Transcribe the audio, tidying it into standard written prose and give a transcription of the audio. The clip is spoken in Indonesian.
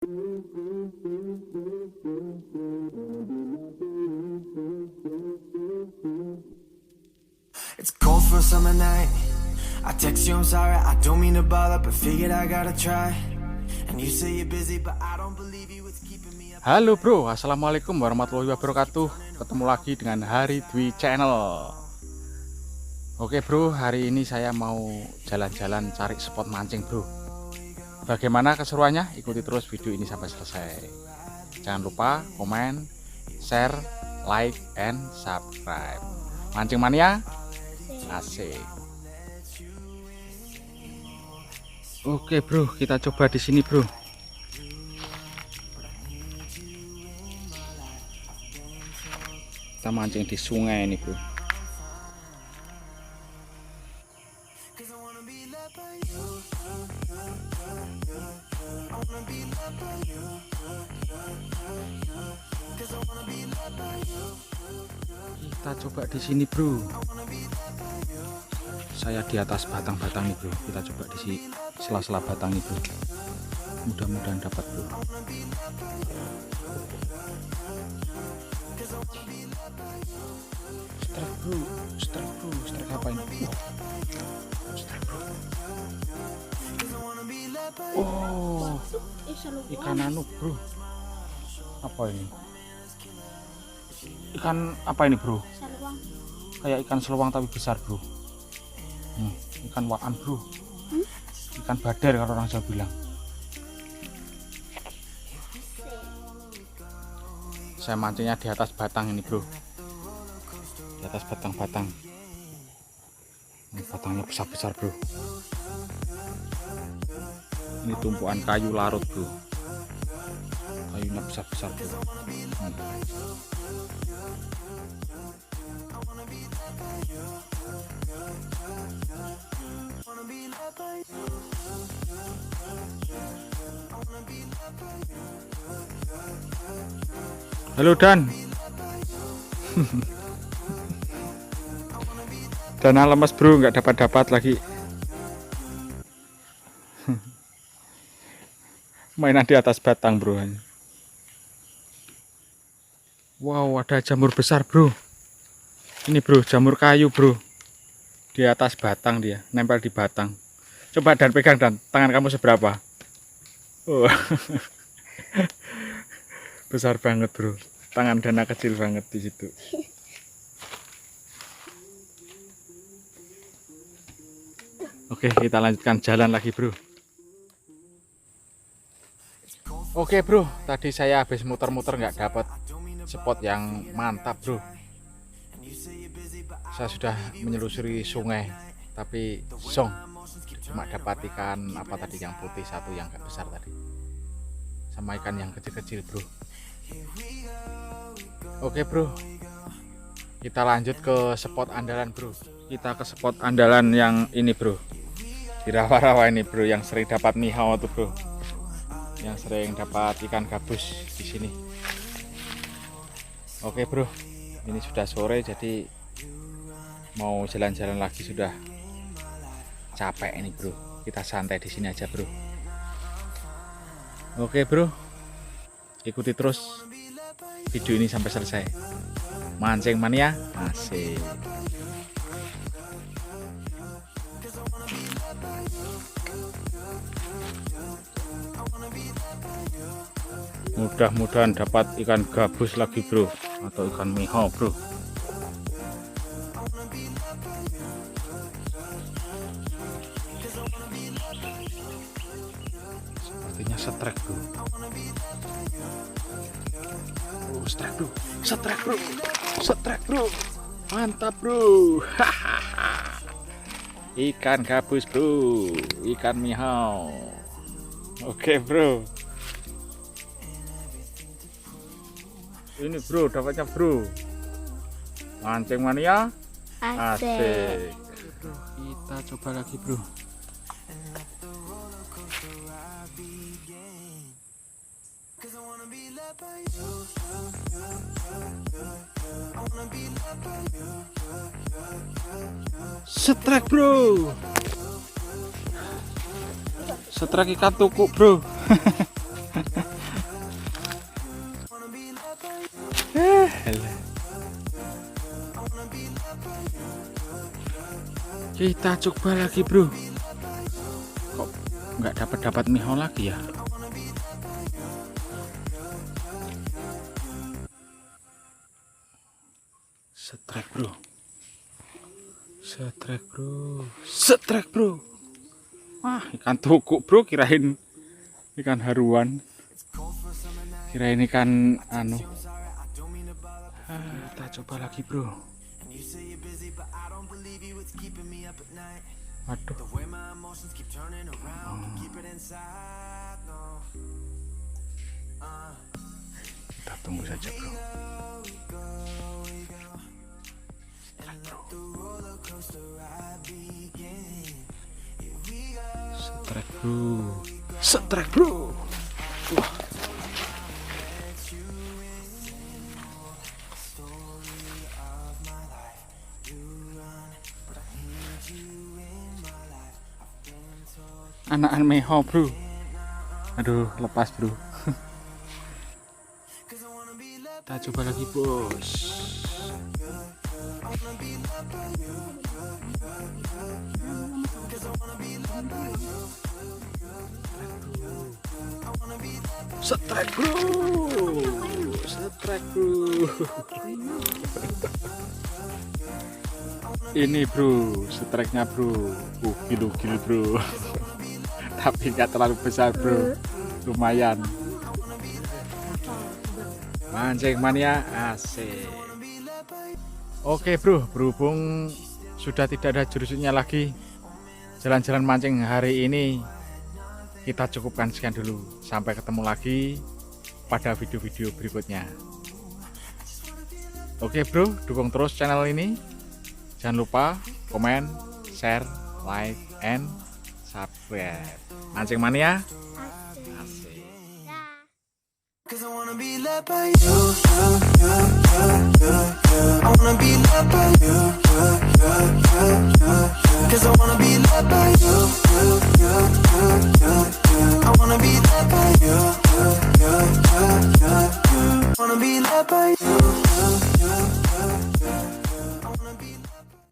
It's cold for a summer night. I text you, I'm sorry, I don't mean to bother, but figured I gotta try. And you say you're busy, but I don't believe you, it's keeping me up. Halo bro, assalamualaikum warahmatullahi wabarakatuh. Ketemu lagi dengan Hari Dwi Channel. Oke bro, hari ini saya mau jalan-jalan cari spot mancing bro. Bagaimana keseruannya? Ikuti terus video ini sampai selesai. Jangan lupa komen, share, like, and subscribe. Mancing mania, asik. Oke bro, kita coba di sini bro. Kita mancing di sungai ini bro. Kita coba di sini bro. Saya di atas batang-batang nih bro. Kita coba di sela-sela batang nih bro. Mudah-mudahan dapat bro. Strike bro, strike apa ini? Strike bro. Oh, ikan anu bro. Apa ini? Ikan apa ini bro? Seluang. Kayak ikan seluang tapi besar bro. Ikan waan bro. Ikan badar kalau orang Jawa bilang. Saya mancingnya di atas batang ini bro. Di atas batang-batang. Ini batangnya besar-besar bro. Ini tumpuan kayu larut bro. Kayunya besar-besar bro. Halo Dan. Dana lemes bro, nggak dapat lagi. Mainan di atas batang bro. Wow, ada jamur besar bro. Ini bro, jamur kayu bro. Di atas batang dia, nempel di batang. Coba Dan pegang Dan, tangan kamu seberapa? Oh. Besar banget bro, tangan Dana kecil banget di situ. Oke, kita lanjutkan jalan lagi bro. Oke bro, tadi saya habis muter-muter nggak dapat spot yang mantap bro. Saya sudah menyelusuri sungai, tapi song cuma dapat ikan apa tadi yang putih satu yang agak besar tadi, sama ikan yang kecil-kecil bro. Oke bro, kita lanjut ke spot andalan bro. Kita ke spot andalan yang ini bro, di rawa-rawa ini bro, yang sering dapat mihau tuh bro, yang sering dapat ikan gabus di sini. Oke bro, ini sudah sore jadi mau jalan-jalan lagi, sudah capek ini bro. Kita santai di sini aja bro. Oke bro, ikuti terus video ini sampai selesai. Mancing mania, asik. Mudah-mudahan dapat ikan gabus lagi bro, atau ikan mihau bro. Sepertinya strike bro. Strike bro, strike bro, strike bro, mantap bro. Ikan gabus bro, ikan mihau. Oke bro, ini bro dapatnya bro. Mancing mania, asik. Bro, kita coba lagi bro. Strike bro, strike ikan tukuk bro. Alah. Kita coba lagi bro. Kok nggak dapat miho lagi ya? Setrek bro. Setrek bro. Setrek bro. Wah, ikan tukuk bro, kirain ikan haruan. Kirain ikan anu. Kita coba lagi bro. Waduh. Kita tunggu saja bro. Setrek bro. Setrek bro. Wah. Anakan meho bro. Aduh, lepas bro. Kita coba lagi bos. Setrek bro. Setrek bro. Ini bro, setreknya bro. Gila bro. Tapi nggak terlalu besar bro, lumayan. Mancing mania asik. Oke bro, berhubung sudah tidak ada jurusnya lagi, jalan-jalan mancing hari ini kita cukupkan sekian dulu. Sampai ketemu lagi pada video-video berikutnya. Oke bro, dukung terus channel ini. Jangan lupa komen, share, like, and subscribe. Mancing mania asik. Cause I wanna be loved by you.